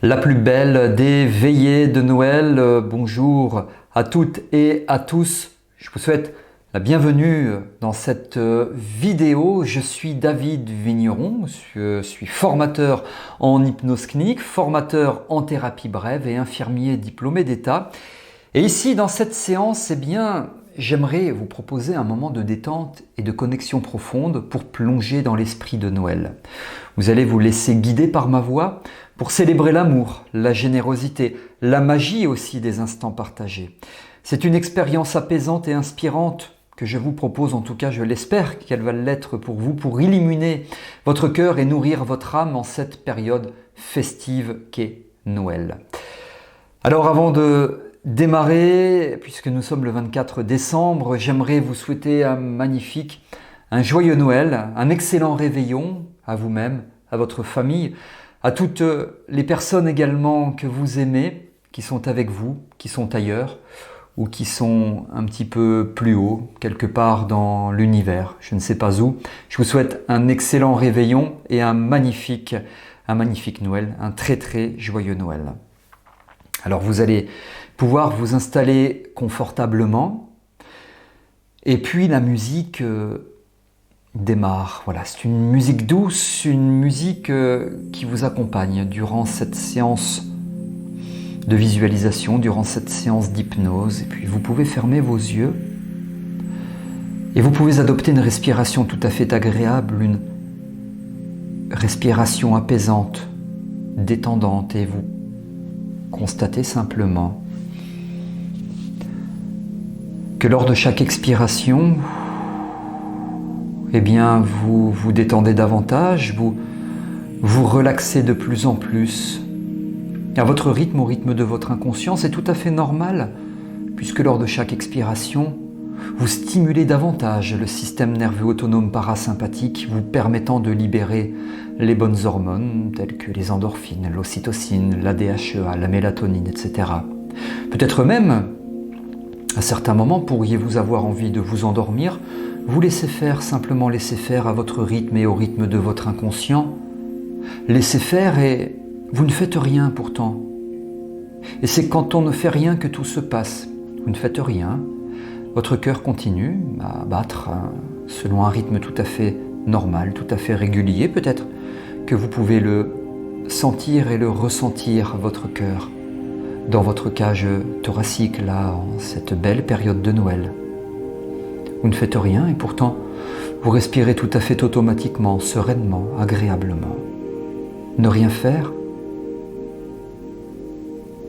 La plus belle des veillées de Noël. Bonjour à toutes et à tous. Je vous souhaite la bienvenue dans cette vidéo. Je suis David Vigneron, je suis formateur en hypnose clinique, formateur en thérapie brève et infirmier diplômé d'État. Et ici, dans cette séance, j'aimerais vous proposer un moment de détente et de connexion profonde pour plonger dans l'esprit de Noël. Vous allez vous laisser guider par ma voix pour célébrer l'amour, la générosité, la magie aussi des instants partagés. C'est une expérience apaisante et inspirante que je vous propose, en tout cas je l'espère qu'elle va l'être pour vous, pour illuminer votre cœur et nourrir votre âme en cette période festive qu'est Noël. Alors avant de démarrer, puisque nous sommes le 24 décembre, j'aimerais vous souhaiter un joyeux Noël, un excellent réveillon à vous-même, à votre famille, à toutes les personnes également que vous aimez, qui sont avec vous, qui sont ailleurs, ou qui sont un petit peu plus haut, quelque part dans l'univers, je ne sais pas où. Je vous souhaite un excellent réveillon et un magnifique Noël, un très très joyeux Noël. Alors vous allez pouvoir vous installer confortablement, et puis la musique démarre. Voilà, c'est une musique douce, une musique qui vous accompagne durant cette séance de visualisation, durant cette séance d'hypnose. Et puis vous pouvez fermer vos yeux et vous pouvez adopter une respiration tout à fait agréable, une respiration apaisante, détendante, et vous constatez simplement que lors de chaque expiration, vous vous détendez davantage, vous vous relaxez de plus en plus à votre rythme, au rythme de votre inconscient. C'est tout à fait normal, puisque lors de chaque expiration, vous stimulez davantage le système nerveux autonome parasympathique, vous permettant de libérer les bonnes hormones telles que les endorphines, l'ocytocine, la DHEA, la mélatonine, etc. Peut-être même, à certains moments, pourriez-vous avoir envie de vous endormir. Vous laissez faire, simplement laissez faire à votre rythme et au rythme de votre inconscient. Laissez faire et vous ne faites rien pourtant. Et c'est quand on ne fait rien que tout se passe. Vous ne faites rien, votre cœur continue à battre selon un rythme tout à fait normal, tout à fait régulier. Peut-être que vous pouvez le sentir et le ressentir, votre cœur, dans votre cage thoracique, là, en cette belle période de Noël. Vous ne faites rien et pourtant, vous respirez tout à fait automatiquement, sereinement, agréablement. Ne rien faire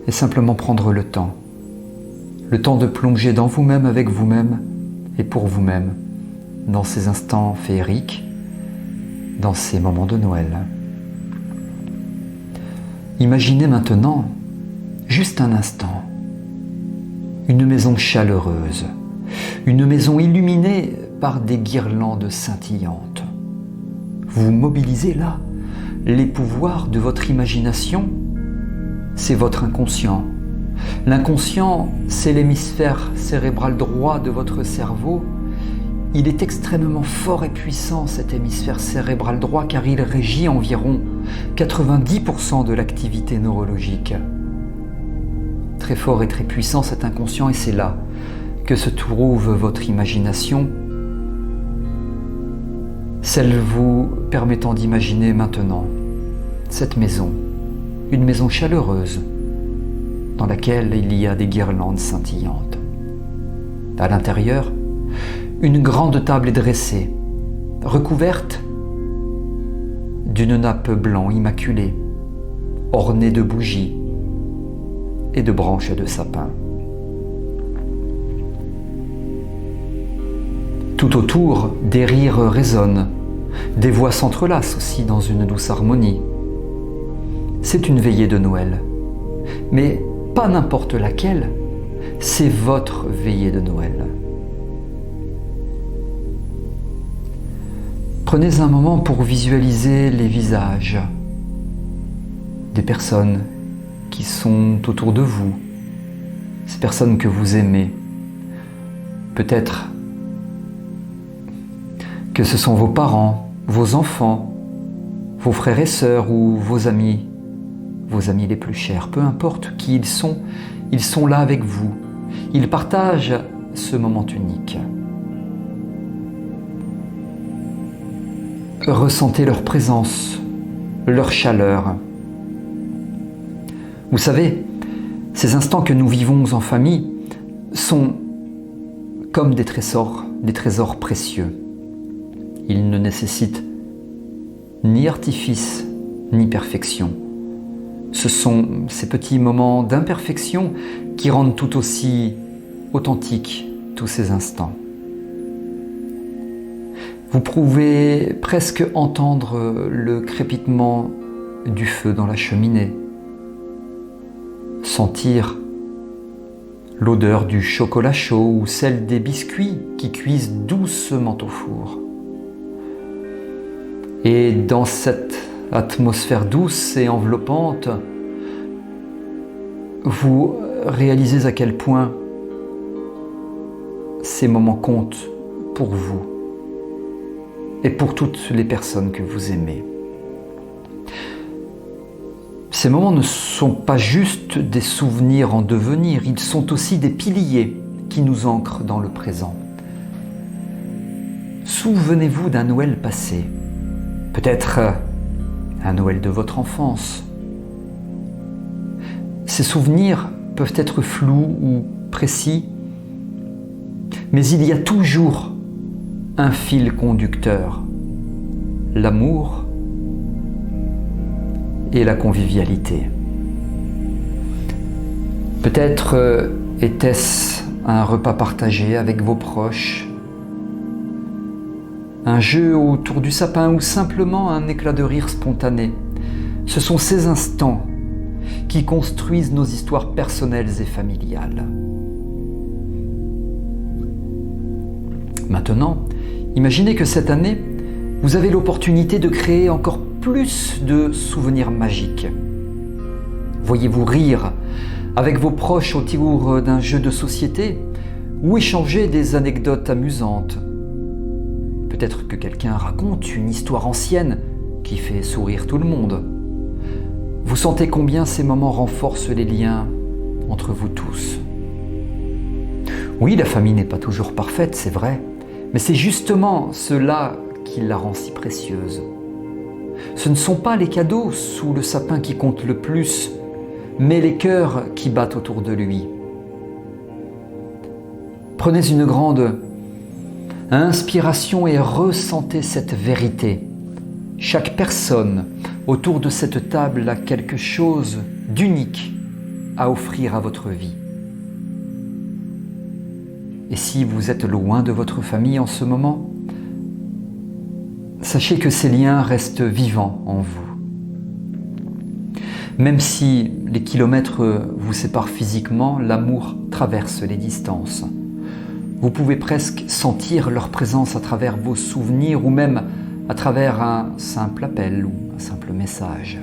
et simplement prendre le temps de plonger dans vous-même, avec vous-même et pour vous-même, dans ces instants féeriques, dans ces moments de Noël. Imaginez maintenant, juste un instant, une maison chaleureuse, une maison illuminée par des guirlandes scintillantes. Vous mobilisez là les pouvoirs de votre imagination. C'est votre inconscient. L'inconscient, c'est l'hémisphère cérébral droit de votre cerveau. Il est extrêmement fort et puissant, cet hémisphère cérébral droit, car il régit environ 90% de l'activité neurologique. Très fort et très puissant cet inconscient, et c'est là que se trouve votre imagination, celle vous permettant d'imaginer maintenant cette maison, une maison chaleureuse dans laquelle il y a des guirlandes scintillantes. À l'intérieur, une grande table est dressée, recouverte d'une nappe blanc immaculée, ornée de bougies et de branches de sapin. Tout autour, des rires résonnent, des voix s'entrelacent aussi dans une douce harmonie. C'est une veillée de Noël, mais pas n'importe laquelle, c'est votre veillée de Noël. Prenez un moment pour visualiser les visages des personnes qui sont autour de vous, ces personnes que vous aimez. Peut-être que ce sont vos parents, vos enfants, vos frères et sœurs ou vos amis, vos amis les plus chers, peu importe qui ils sont là avec vous. Ils partagent ce moment unique. Ressentez leur présence, leur chaleur. Vous savez, ces instants que nous vivons en famille sont comme des trésors précieux. Ils ne nécessitent ni artifice, ni perfection. Ce sont ces petits moments d'imperfection qui rendent tout aussi authentiques tous ces instants. Vous pouvez presque entendre le crépitement du feu dans la cheminée, sentir l'odeur du chocolat chaud ou celle des biscuits qui cuisent doucement au four. Et dans cette atmosphère douce et enveloppante, vous réalisez à quel point ces moments comptent pour vous et pour toutes les personnes que vous aimez. Ces moments ne sont pas juste des souvenirs en devenir, ils sont aussi des piliers qui nous ancrent dans le présent. Souvenez-vous d'un Noël passé, peut-être un Noël de votre enfance. Ces souvenirs peuvent être flous ou précis, mais il y a toujours un fil conducteur, l'amour et la convivialité. Peut-être était-ce un repas partagé avec vos proches, un jeu autour du sapin ou simplement un éclat de rire spontané. Ce sont ces instants qui construisent nos histoires personnelles et familiales. Maintenant, imaginez que cette année, vous avez l'opportunité de créer encore plus de souvenirs magiques. Voyez-vous rire avec vos proches autour d'un jeu de société ou échanger des anecdotes amusantes. Peut-être que quelqu'un raconte une histoire ancienne qui fait sourire tout le monde. Vous sentez combien ces moments renforcent les liens entre vous tous. Oui, la famille n'est pas toujours parfaite, c'est vrai, mais c'est justement cela qui la rend si précieuse. Ce ne sont pas les cadeaux sous le sapin qui comptent le plus, mais les cœurs qui battent autour de lui. Prenez une grande inspiration et ressentez cette vérité. Chaque personne autour de cette table a quelque chose d'unique à offrir à votre vie. Et si vous êtes loin de votre famille en ce moment, sachez que ces liens restent vivants en vous. Même si les kilomètres vous séparent physiquement, l'amour traverse les distances. Vous pouvez presque sentir leur présence à travers vos souvenirs ou même à travers un simple appel ou un simple message.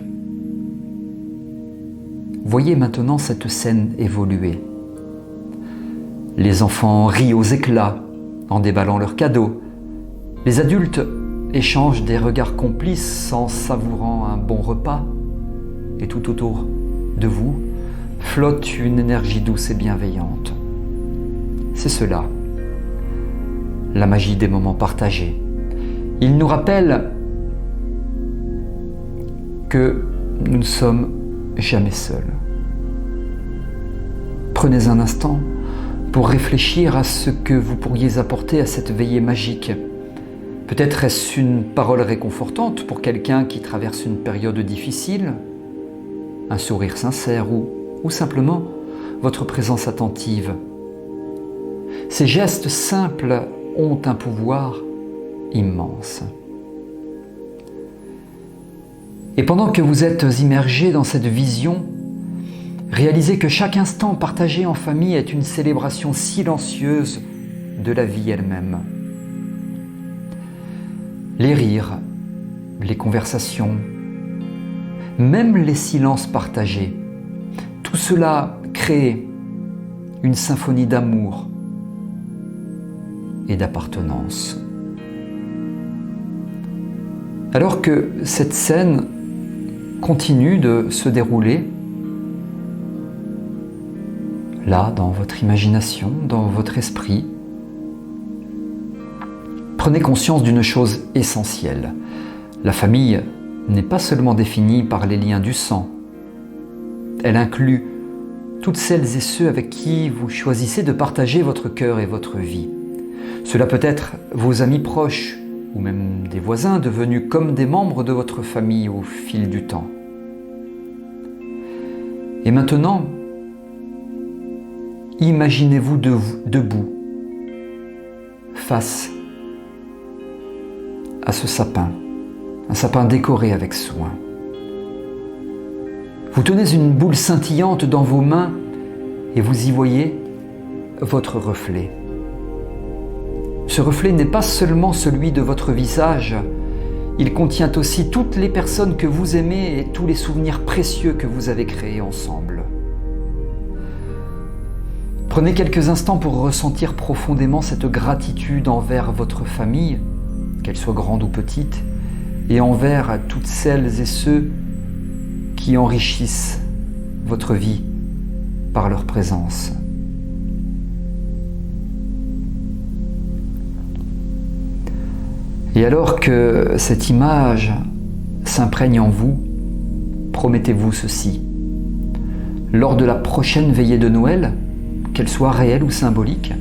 Voyez maintenant cette scène évoluer. Les enfants rient aux éclats en déballant leurs cadeaux. Les adultes échangent des regards complices en savourant un bon repas. Et tout autour de vous flotte une énergie douce et bienveillante. C'est cela, la magie des moments partagés. Il nous rappelle que nous ne sommes jamais seuls. Prenez un instant pour réfléchir à ce que vous pourriez apporter à cette veillée magique. Peut-être est-ce une parole réconfortante pour quelqu'un qui traverse une période difficile, un sourire sincère ou simplement votre présence attentive. Ces gestes simples ont un pouvoir immense. Et pendant que vous êtes immergé dans cette vision, réalisez que chaque instant partagé en famille est une célébration silencieuse de la vie elle-même. Les rires, les conversations, même les silences partagés, tout cela crée une symphonie d'amour et d'appartenance. Alors que cette scène continue de se dérouler là, dans votre imagination, dans votre esprit. Prenez conscience d'une chose essentielle. La famille n'est pas seulement définie par les liens du sang. Elle inclut toutes celles et ceux avec qui vous choisissez de partager votre cœur et votre vie. Cela peut être vos amis proches ou même des voisins devenus comme des membres de votre famille au fil du temps. Et maintenant, imaginez-vous debout face à ce sapin, un sapin décoré avec soin. Vous tenez une boule scintillante dans vos mains et vous y voyez votre reflet. Ce reflet n'est pas seulement celui de votre visage, il contient aussi toutes les personnes que vous aimez et tous les souvenirs précieux que vous avez créés ensemble. Prenez quelques instants pour ressentir profondément cette gratitude envers votre famille, qu'elle soit grande ou petite, et envers toutes celles et ceux qui enrichissent votre vie par leur présence. Et alors que cette image s'imprègne en vous, promettez-vous ceci. Lors de la prochaine veillée de Noël, qu'elle soit réelle ou symbolique,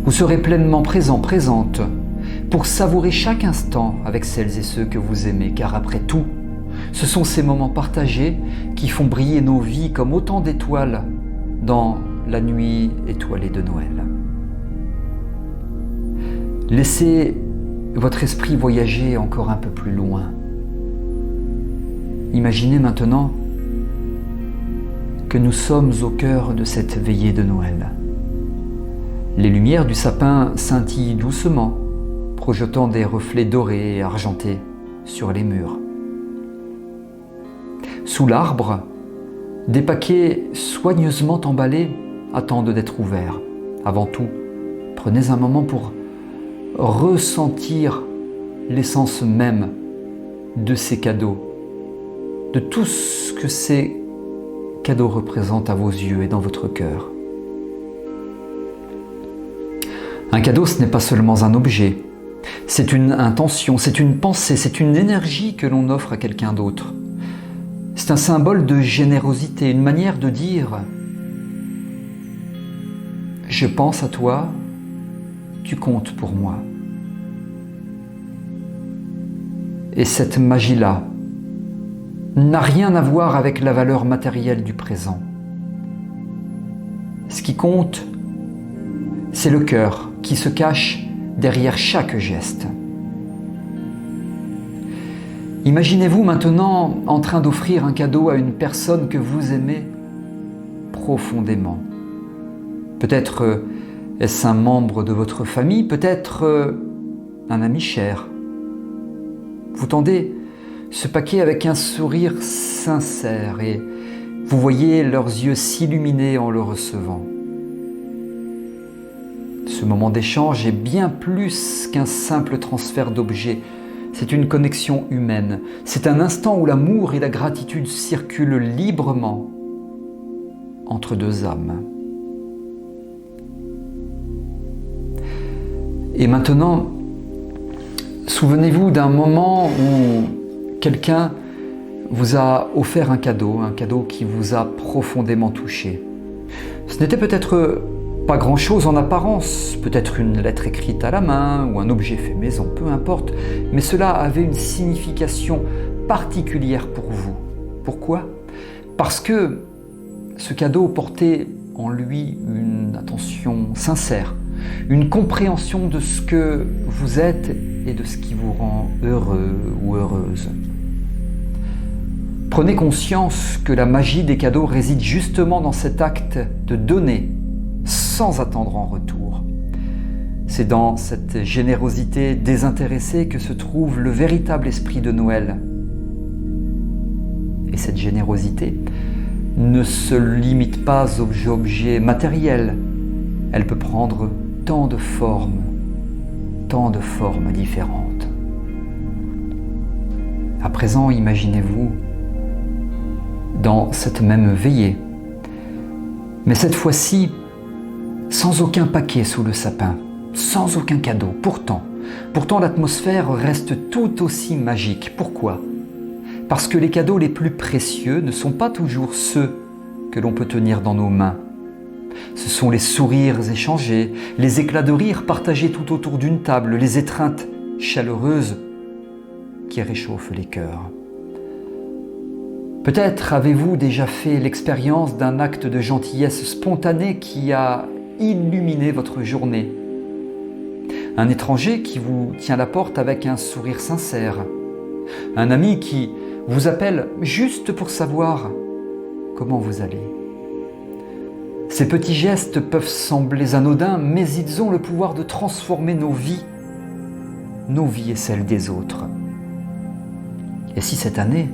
vous serez pleinement présent, présente, pour savourer chaque instant avec celles et ceux que vous aimez, car après tout, ce sont ces moments partagés qui font briller nos vies comme autant d'étoiles dans la nuit étoilée de Noël. Laissez votre esprit voyager encore un peu plus loin. Imaginez maintenant que nous sommes au cœur de cette veillée de Noël. Les lumières du sapin scintillent doucement, projetant des reflets dorés et argentés sur les murs. Sous l'arbre, des paquets soigneusement emballés attendent d'être ouverts. Avant tout, prenez un moment pour ressentir l'essence même de ces cadeaux, de tout ce que ces cadeaux représentent à vos yeux et dans votre cœur. Un cadeau, ce n'est pas seulement un objet, c'est une intention, c'est une pensée, c'est une énergie que l'on offre à quelqu'un d'autre. C'est un symbole de générosité, une manière de dire « Je pense à toi, tu comptes pour moi ». Et cette magie-là n'a rien à voir avec la valeur matérielle du présent. Ce qui compte, c'est le cœur qui se cache derrière chaque geste. Imaginez-vous maintenant en train d'offrir un cadeau à une personne que vous aimez profondément. Peut-être est-ce un membre de votre famille, peut-être un ami cher. Vous tendez ce paquet avec un sourire sincère et vous voyez leurs yeux s'illuminer en le recevant. Ce moment d'échange est bien plus qu'un simple transfert d'objets. C'est une connexion humaine. C'est un instant où l'amour et la gratitude circulent librement entre deux âmes. Et maintenant, souvenez-vous d'un moment où quelqu'un vous a offert un cadeau qui vous a profondément touché. Ce n'était peut-être pas grand-chose en apparence, peut-être une lettre écrite à la main ou un objet fait maison, peu importe, mais cela avait une signification particulière pour vous. Pourquoi ? Parce que ce cadeau portait en lui une attention sincère, une compréhension de ce que vous êtes et de ce qui vous rend heureux ou heureuse. Prenez conscience que la magie des cadeaux réside justement dans cet acte de donner sans attendre en retour. C'est dans cette générosité désintéressée que se trouve le véritable esprit de Noël. Et cette générosité ne se limite pas aux objets matériels. Elle peut prendre tant de formes différentes. À présent, imaginez-vous dans cette même veillée. Mais cette fois-ci, sans aucun paquet sous le sapin, sans aucun cadeau. Pourtant l'atmosphère reste tout aussi magique. Pourquoi ? Parce que les cadeaux les plus précieux ne sont pas toujours ceux que l'on peut tenir dans nos mains. Ce sont les sourires échangés, les éclats de rire partagés tout autour d'une table, les étreintes chaleureuses qui réchauffent les cœurs. Peut-être avez-vous déjà fait l'expérience d'un acte de gentillesse spontanée qui a illuminé votre journée. Un étranger qui vous tient la porte avec un sourire sincère. Un ami qui vous appelle juste pour savoir comment vous allez. Ces petits gestes peuvent sembler anodins, mais ils ont le pouvoir de transformer nos vies et celles des autres. Et si cette année,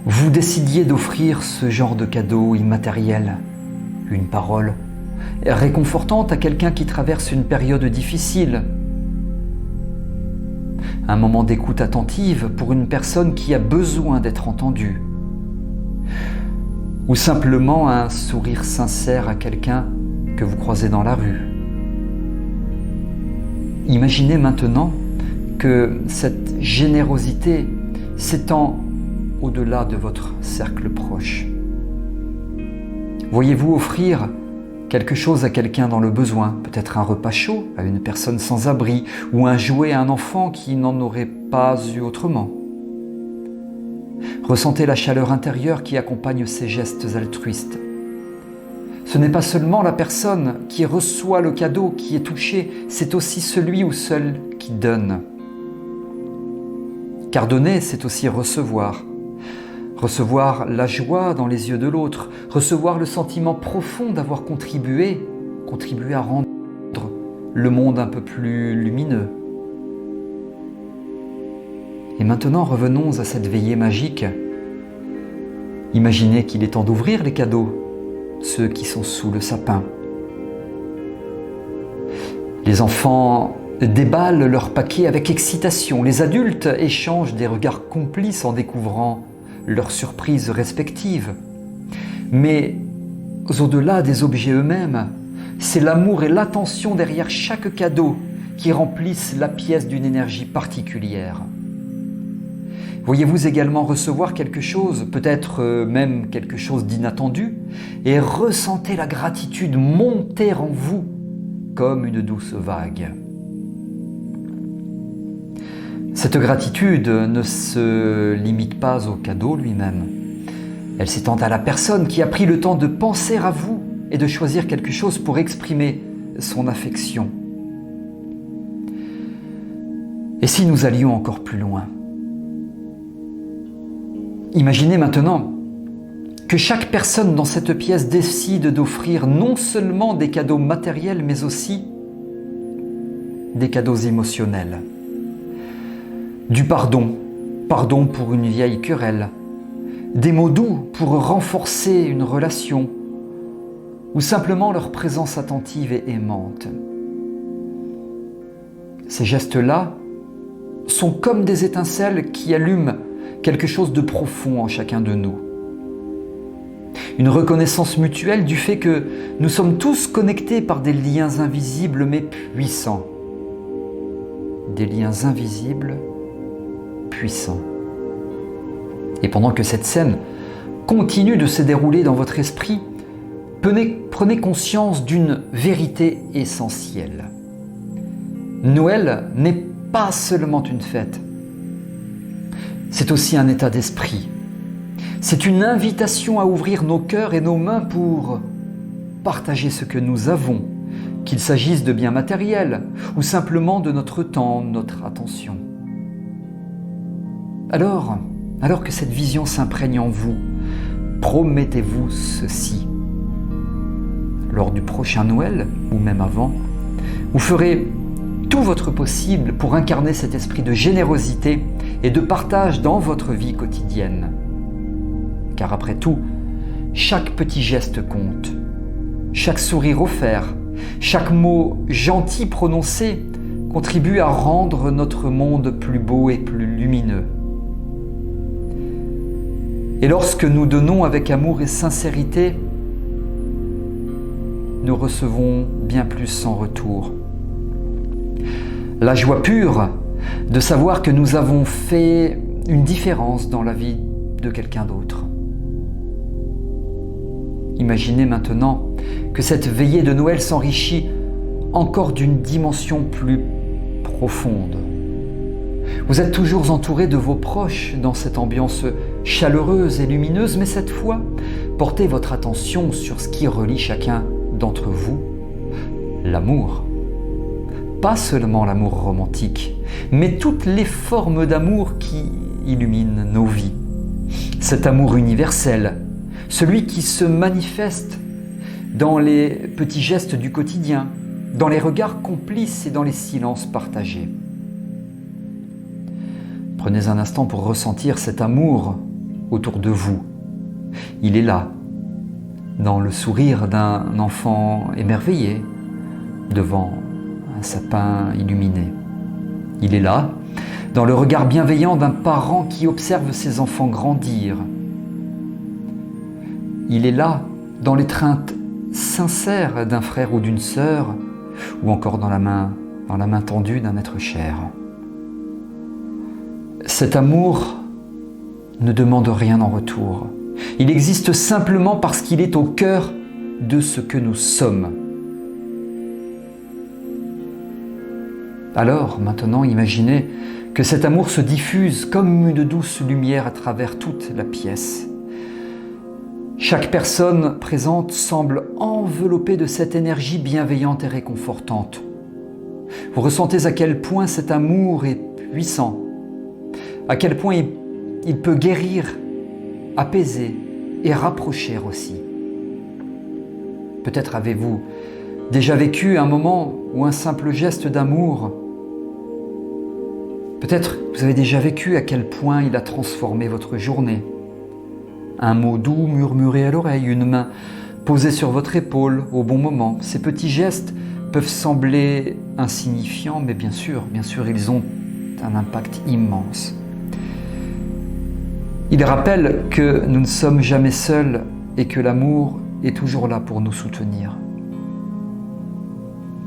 vous décidiez d'offrir ce genre de cadeau immatériel, une parole réconfortante à quelqu'un qui traverse une période difficile, un moment d'écoute attentive pour une personne qui a besoin d'être entendue, ou simplement un sourire sincère à quelqu'un que vous croisez dans la rue. Imaginez maintenant que cette générosité s'étend au-delà de votre cercle proche. Voyez-vous offrir quelque chose à quelqu'un dans le besoin, peut-être un repas chaud à une personne sans abri ou un jouet à un enfant qui n'en aurait pas eu autrement. Ressentez la chaleur intérieure qui accompagne ces gestes altruistes. Ce n'est pas seulement la personne qui reçoit le cadeau qui est touchée, c'est aussi celui ou celle qui donne. Car donner, c'est aussi recevoir. Recevoir la joie dans les yeux de l'autre, recevoir le sentiment profond d'avoir contribué à rendre le monde un peu plus lumineux. Et maintenant, revenons à cette veillée magique. Imaginez qu'il est temps d'ouvrir les cadeaux, ceux qui sont sous le sapin. Les enfants déballent leurs paquets avec excitation. Les adultes échangent des regards complices en découvrant leurs surprises respectives. Mais au-delà des objets eux-mêmes, c'est l'amour et l'attention derrière chaque cadeau qui remplissent la pièce d'une énergie particulière. Voyez-vous également recevoir quelque chose, peut-être même quelque chose d'inattendu, et ressentez la gratitude monter en vous comme une douce vague. Cette gratitude ne se limite pas au cadeau lui-même. Elle s'étend à la personne qui a pris le temps de penser à vous et de choisir quelque chose pour exprimer son affection. Et si nous allions encore plus loin ? Imaginez maintenant que chaque personne dans cette pièce décide d'offrir non seulement des cadeaux matériels, mais aussi des cadeaux émotionnels. Du pardon pour une vieille querelle, des mots doux pour renforcer une relation, ou simplement leur présence attentive et aimante. Ces gestes-là sont comme des étincelles qui allument quelque chose de profond en chacun de nous. Une reconnaissance mutuelle du fait que nous sommes tous connectés par des liens invisibles mais puissants. Des liens invisibles, puissants. Et pendant que cette scène continue de se dérouler dans votre esprit, prenez conscience d'une vérité essentielle. Noël n'est pas seulement une fête, c'est aussi un état d'esprit. C'est une invitation à ouvrir nos cœurs et nos mains pour partager ce que nous avons, qu'il s'agisse de biens matériels ou simplement de notre temps, notre attention. Alors que cette vision s'imprègne en vous, promettez-vous ceci. Lors du prochain Noël, ou même avant, vous ferez tout votre possible pour incarner cet esprit de générosité et de partage dans votre vie quotidienne. Car après tout, chaque petit geste compte. Chaque sourire offert, chaque mot gentil prononcé contribue à rendre notre monde plus beau et plus lumineux. Et lorsque nous donnons avec amour et sincérité, nous recevons bien plus en retour. La joie pure de savoir que nous avons fait une différence dans la vie de quelqu'un d'autre. Imaginez maintenant que cette veillée de Noël s'enrichit encore d'une dimension plus profonde. Vous êtes toujours entouré de vos proches dans cette ambiance chaleureuse et lumineuse, mais cette fois, portez votre attention sur ce qui relie chacun d'entre vous, l'amour. Pas seulement l'amour romantique, mais toutes les formes d'amour qui illuminent nos vies. Cet amour universel, celui qui se manifeste dans les petits gestes du quotidien, dans les regards complices et dans les silences partagés. Prenez un instant pour ressentir cet amour autour de vous. Il est là, dans le sourire d'un enfant émerveillé, devant un sapin illuminé. Il est là, dans le regard bienveillant d'un parent qui observe ses enfants grandir. Il est là, dans l'étreinte sincère d'un frère ou d'une sœur, ou encore dans la main tendue d'un être cher. Cet amour ne demande rien en retour. Il existe simplement parce qu'il est au cœur de ce que nous sommes. Alors, maintenant, imaginez que cet amour se diffuse comme une douce lumière à travers toute la pièce. Chaque personne présente semble enveloppée de cette énergie bienveillante et réconfortante. Vous ressentez à quel point cet amour est puissant, à quel point il peut guérir, apaiser et rapprocher aussi. Peut-être avez-vous déjà vécu un moment ou un simple geste d'amour. Peut-être vous avez déjà vécu à quel point il a transformé votre journée. Un mot doux murmuré à l'oreille, une main posée sur votre épaule au bon moment. Ces petits gestes peuvent sembler insignifiants, mais bien sûr, ils ont un impact immense. Il rappelle que nous ne sommes jamais seuls et que l'amour est toujours là pour nous soutenir.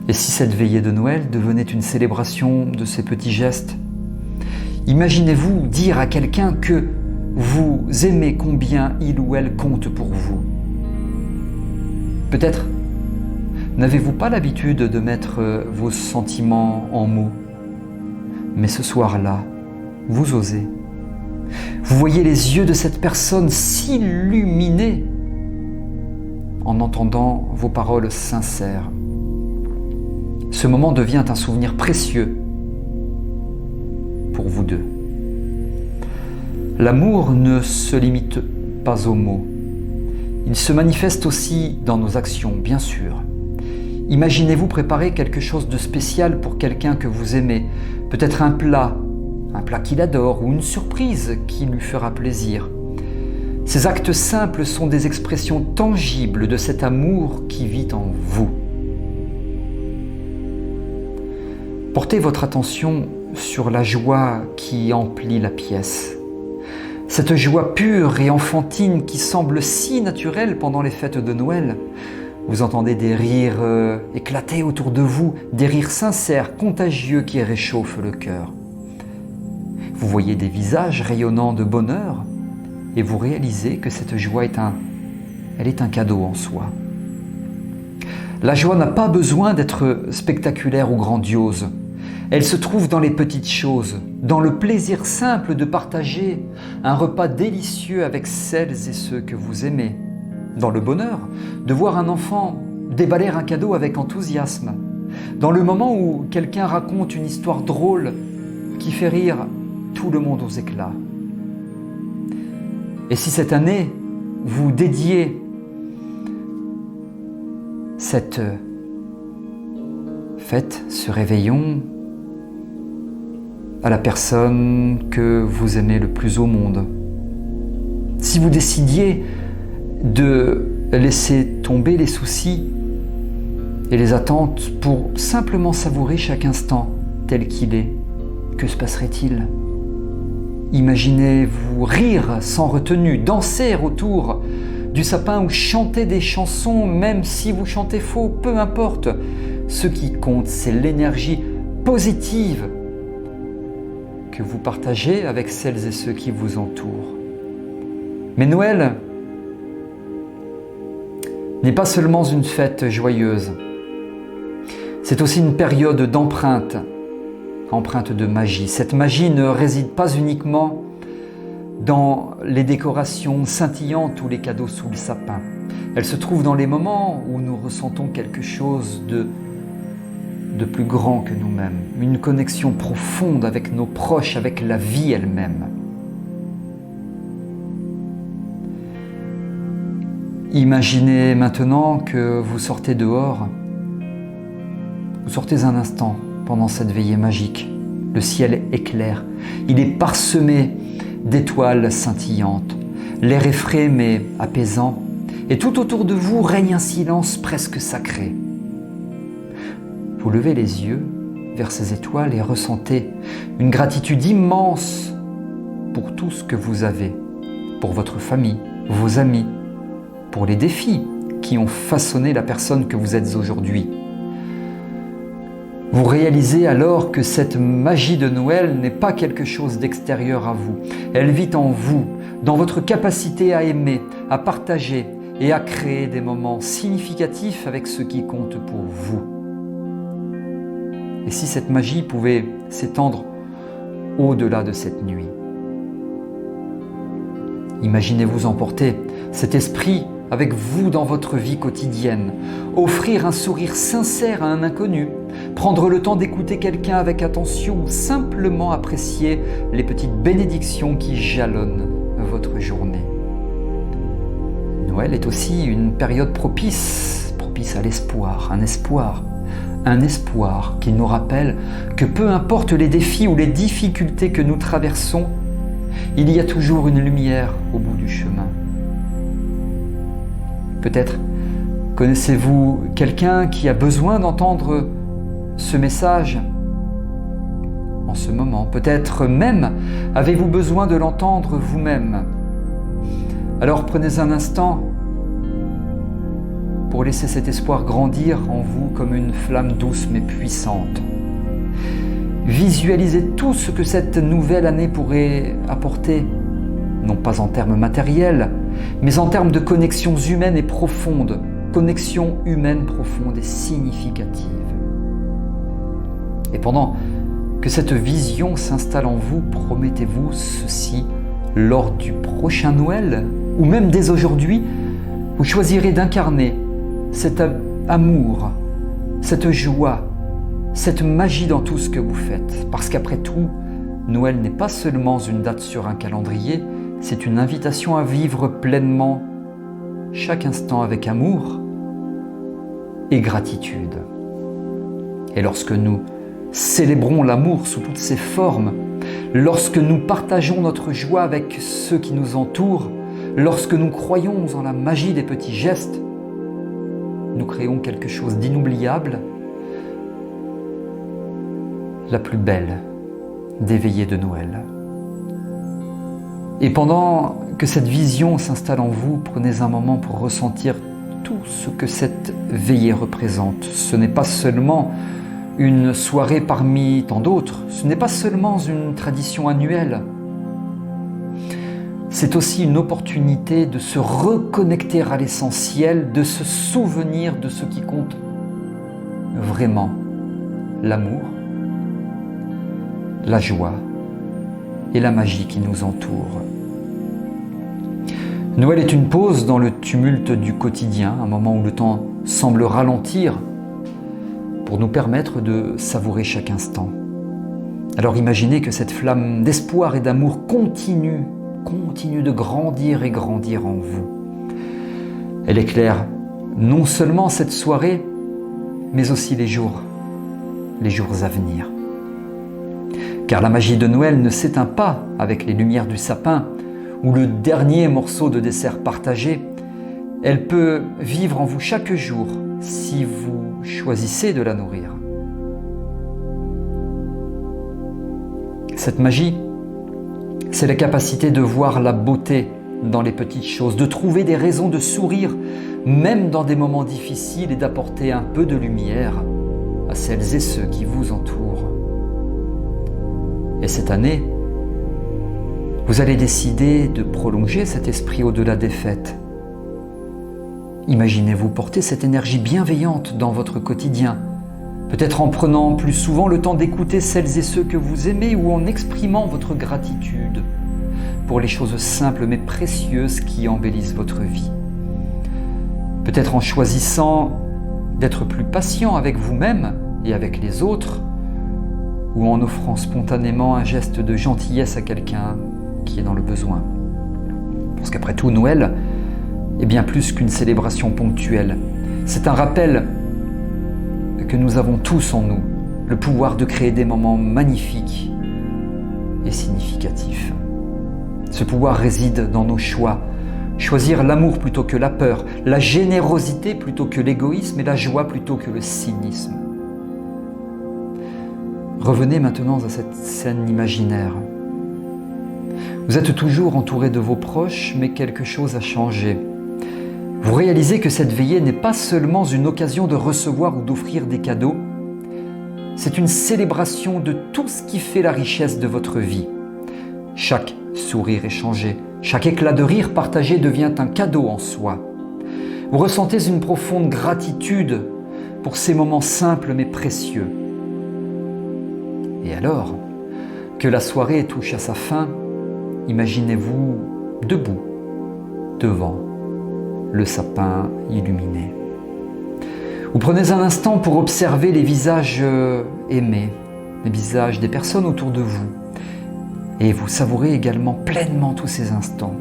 Et si cette veillée de Noël devenait une célébration de ces petits gestes, imaginez-vous dire à quelqu'un que vous aimez combien il ou elle compte pour vous. Peut-être n'avez-vous pas l'habitude de mettre vos sentiments en mots, mais ce soir-là, vous osez. Vous voyez les yeux de cette personne s'illuminer en entendant vos paroles sincères. Ce moment devient un souvenir précieux pour vous deux. L'amour ne se limite pas aux mots. Il se manifeste aussi dans nos actions, bien sûr. Imaginez-vous préparer quelque chose de spécial pour quelqu'un que vous aimez, peut-être un plat qu'il adore ou une surprise qui lui fera plaisir. Ces actes simples sont des expressions tangibles de cet amour qui vit en vous. Portez votre attention sur la joie qui emplit la pièce. Cette joie pure et enfantine qui semble si naturelle pendant les fêtes de Noël. Vous entendez des rires éclater autour de vous, des rires sincères, contagieux qui réchauffent le cœur. Vous voyez des visages rayonnants de bonheur et vous réalisez que cette joie est un cadeau en soi. La joie n'a pas besoin d'être spectaculaire ou grandiose. Elle se trouve dans les petites choses, dans le plaisir simple de partager un repas délicieux avec celles et ceux que vous aimez, dans le bonheur de voir un enfant déballer un cadeau avec enthousiasme, dans le moment où quelqu'un raconte une histoire drôle qui fait rire tout le monde aux éclats. Et si cette année, vous dédiez cette fête, ce réveillon, à la personne que vous aimez le plus au monde. Si vous décidiez de laisser tomber les soucis et les attentes pour simplement savourer chaque instant tel qu'il est, que se passerait-il ? Imaginez-vous rire sans retenue, danser autour du sapin ou chanter des chansons, même si vous chantez faux, peu importe. Ce qui compte, c'est l'énergie positive que vous partagez avec celles et ceux qui vous entourent. Mais Noël n'est pas seulement une fête joyeuse, c'est aussi une période d'empreinte, empreinte de magie. Cette magie ne réside pas uniquement dans les décorations scintillantes ou les cadeaux sous le sapin. Elle se trouve dans les moments où nous ressentons quelque chose de plus grand que nous-mêmes, une connexion profonde avec nos proches, avec la vie elle-même. Imaginez maintenant que vous sortez dehors, vous sortez un instant pendant cette veillée magique. Le ciel est clair, il est parsemé d'étoiles scintillantes, l'air est frais mais apaisant, et tout autour de vous règne un silence presque sacré. Vous levez les yeux vers ces étoiles et ressentez une gratitude immense pour tout ce que vous avez, pour votre famille, vos amis, pour les défis qui ont façonné la personne que vous êtes aujourd'hui. Vous réalisez alors que cette magie de Noël n'est pas quelque chose d'extérieur à vous. Elle vit en vous, dans votre capacité à aimer, à partager et à créer des moments significatifs avec ce qui compte pour vous. Et si cette magie pouvait s'étendre au-delà de cette nuit? Imaginez-vous emporter cet esprit avec vous dans votre vie quotidienne, offrir un sourire sincère à un inconnu, prendre le temps d'écouter quelqu'un avec attention ou simplement apprécier les petites bénédictions qui jalonnent votre journée. Noël est aussi une période propice à l'espoir, un espoir qui nous rappelle que peu importe les défis ou les difficultés que nous traversons, il y a toujours une lumière au bout du chemin. Peut-être connaissez-vous quelqu'un qui a besoin d'entendre ce message en ce moment. Peut-être même avez-vous besoin de l'entendre vous-même. Alors prenez un instant pour laisser cet espoir grandir en vous comme une flamme douce mais puissante. Visualisez tout ce que cette nouvelle année pourrait apporter, non pas en termes matériels, mais en termes de connexions humaines et profondes, connexions humaines profondes et significatives. Et pendant que cette vision s'installe en vous, promettez-vous ceci: lors du prochain Noël, ou même dès aujourd'hui, vous choisirez d'incarner cet amour, cette joie, cette magie dans tout ce que vous faites. Parce qu'après tout, Noël n'est pas seulement une date sur un calendrier, c'est une invitation à vivre pleinement chaque instant avec amour et gratitude. Et lorsque nous célébrons l'amour sous toutes ses formes, lorsque nous partageons notre joie avec ceux qui nous entourent, lorsque nous croyons en la magie des petits gestes, nous créons quelque chose d'inoubliable, la plus belle des veillées de Noël. Et pendant que cette vision s'installe en vous, prenez un moment pour ressentir tout ce que cette veillée représente. Ce n'est pas seulement une soirée parmi tant d'autres, ce n'est pas seulement une tradition annuelle. C'est aussi une opportunité de se reconnecter à l'essentiel, de se souvenir de ce qui compte vraiment: l'amour, la joie et la magie qui nous entoure. Noël est une pause dans le tumulte du quotidien, un moment où le temps semble ralentir pour nous permettre de savourer chaque instant. Alors imaginez que cette flamme d'espoir et d'amour continue de grandir et grandir en vous. Elle éclaire non seulement cette soirée, mais aussi les jours à venir. Car la magie de Noël ne s'éteint pas avec les lumières du sapin ou le dernier morceau de dessert partagé. Elle peut vivre en vous chaque jour si vous choisissez de la nourrir. Cette magie, C'est la capacité de voir la beauté dans les petites choses, de trouver des raisons de sourire, même dans des moments difficiles, et d'apporter un peu de lumière à celles et ceux qui vous entourent. Et cette année, vous allez décider de prolonger cet esprit au-delà des fêtes. Imaginez-vous porter cette énergie bienveillante dans votre quotidien, peut-être en prenant plus souvent le temps d'écouter celles et ceux que vous aimez ou en exprimant votre gratitude pour les choses simples mais précieuses qui embellissent votre vie. Peut-être en choisissant d'être plus patient avec vous-même et avec les autres, ou en offrant spontanément un geste de gentillesse à quelqu'un qui est dans le besoin. Parce qu'après tout, Noël est bien plus qu'une célébration ponctuelle. C'est un rappel que nous avons tous en nous le pouvoir de créer des moments magnifiques et significatifs. Ce pouvoir réside dans nos choix. Choisir l'amour plutôt que la peur, la générosité plutôt que l'égoïsme et la joie plutôt que le cynisme. Revenez maintenant à cette scène imaginaire. Vous êtes toujours entouré de vos proches, mais quelque chose a changé. Vous réalisez que cette veillée n'est pas seulement une occasion de recevoir ou d'offrir des cadeaux, c'est une célébration de tout ce qui fait la richesse de votre vie. Chaque sourire échangé, chaque éclat de rire partagé devient un cadeau en soi. Vous ressentez une profonde gratitude pour ces moments simples mais précieux. Et alors que la soirée touche à sa fin, imaginez-vous debout devant le sapin illuminé. Vous prenez un instant pour observer les visages aimés, les visages des personnes autour de vous, et vous savourez également pleinement tous ces instants.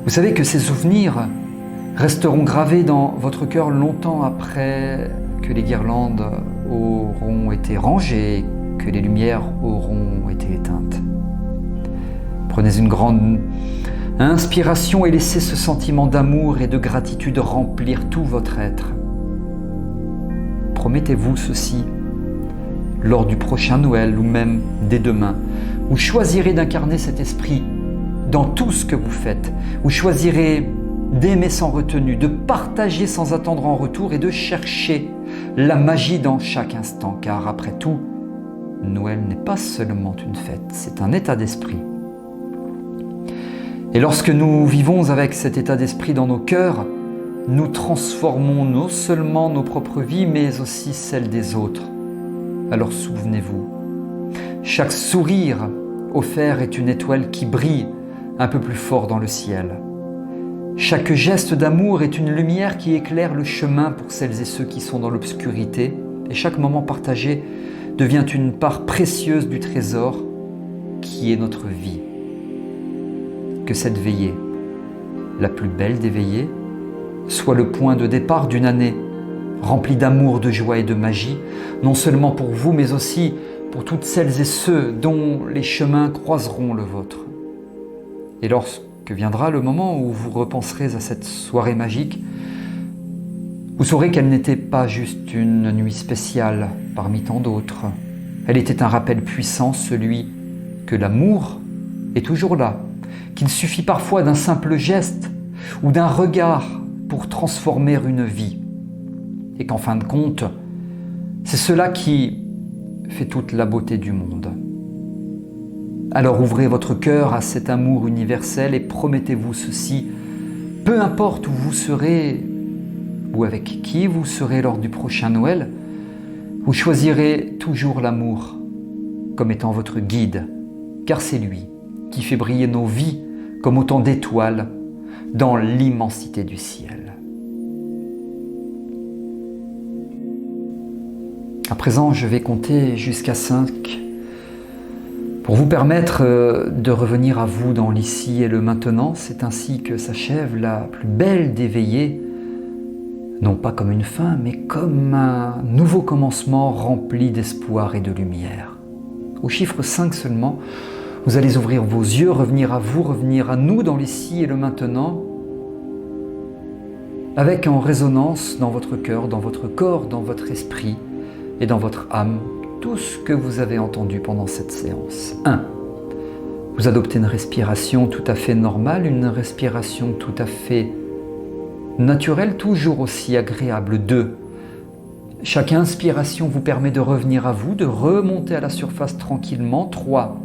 Vous savez que ces souvenirs resteront gravés dans votre cœur longtemps après que les guirlandes auront été rangées, que les lumières auront été éteintes. Prenez une grande inspiration et laissez ce sentiment d'amour et de gratitude remplir tout votre être. Promettez-vous ceci lors du prochain Noël ou même dès demain. Vous choisirez d'incarner cet esprit dans tout ce que vous faites. Vous choisirez d'aimer sans retenue, de partager sans attendre en retour et de chercher la magie dans chaque instant. Car après tout, Noël n'est pas seulement une fête, c'est un état d'esprit. Et lorsque nous vivons avec cet état d'esprit dans nos cœurs, nous transformons non seulement nos propres vies, mais aussi celles des autres. Alors souvenez-vous, chaque sourire offert est une étoile qui brille un peu plus fort dans le ciel. Chaque geste d'amour est une lumière qui éclaire le chemin pour celles et ceux qui sont dans l'obscurité, et chaque moment partagé devient une part précieuse du trésor qui est notre vie. Que cette veillée, la plus belle des veillées, soit le point de départ d'une année remplie d'amour, de joie et de magie, non seulement pour vous, mais aussi pour toutes celles et ceux dont les chemins croiseront le vôtre. Et lorsque viendra le moment où vous repenserez à cette soirée magique, vous saurez qu'elle n'était pas juste une nuit spéciale parmi tant d'autres. Elle était un rappel puissant, celui que l'amour est toujours là, qu'il suffit parfois d'un simple geste ou d'un regard pour transformer une vie. Et qu'en fin de compte, c'est cela qui fait toute la beauté du monde. Alors ouvrez votre cœur à cet amour universel et promettez-vous ceci, peu importe où vous serez ou avec qui vous serez lors du prochain Noël, vous choisirez toujours l'amour comme étant votre guide, car c'est lui qui fait briller nos vies comme autant d'étoiles dans l'immensité du ciel. À présent, je vais compter jusqu'à 5 pour vous permettre de revenir à vous dans l'ici et le maintenant. C'est ainsi que s'achève la plus belle des veillées, non pas comme une fin, mais comme un nouveau commencement rempli d'espoir et de lumière. Au chiffre 5 seulement, vous allez ouvrir vos yeux, revenir à vous, revenir à nous dans l'ici et le maintenant, avec en résonance dans votre cœur, dans votre corps, dans votre esprit et dans votre âme, tout ce que vous avez entendu pendant cette séance. 1, Vous adoptez une respiration tout à fait normale, une respiration tout à fait naturelle, toujours aussi agréable. 2. Chaque inspiration vous permet de revenir à vous, de remonter à la surface tranquillement. 3.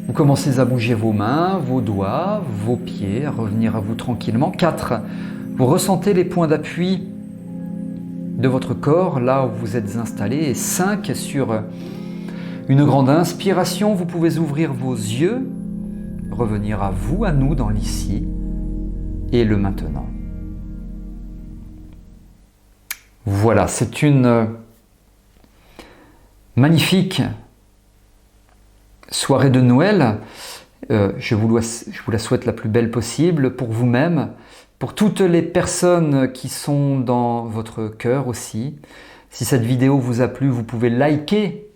Vous commencez à bouger vos mains, vos doigts, vos pieds, à revenir à vous tranquillement. 4. Vous ressentez les points d'appui de votre corps, là où vous êtes installé. Et 5. Sur une grande inspiration, vous pouvez ouvrir vos yeux, revenir à vous, à nous, dans l'ici et le maintenant. Voilà, c'est une magnifique soirée de Noël. Je vous la souhaite la plus belle possible pour vous-même, pour toutes les personnes qui sont dans votre cœur aussi. Si cette vidéo vous a plu, vous pouvez liker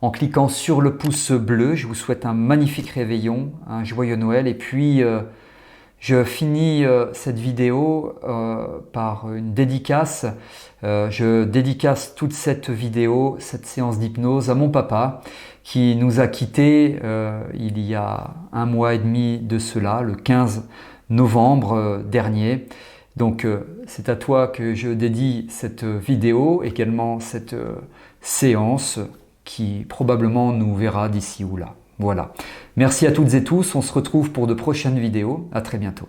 en cliquant sur le pouce bleu. Je vous souhaite un magnifique réveillon, un joyeux Noël. Et puis, je finis cette vidéo par une dédicace. Je dédicace toute cette vidéo, cette séance d'hypnose à mon papa qui nous a quittés il y a 1 mois et demi de cela, le 15 novembre dernier. Donc c'est à toi que je dédie cette vidéo, également cette séance qui probablement nous verra d'ici ou là. Voilà. Merci à toutes et tous. On se retrouve pour de prochaines vidéos. À très bientôt.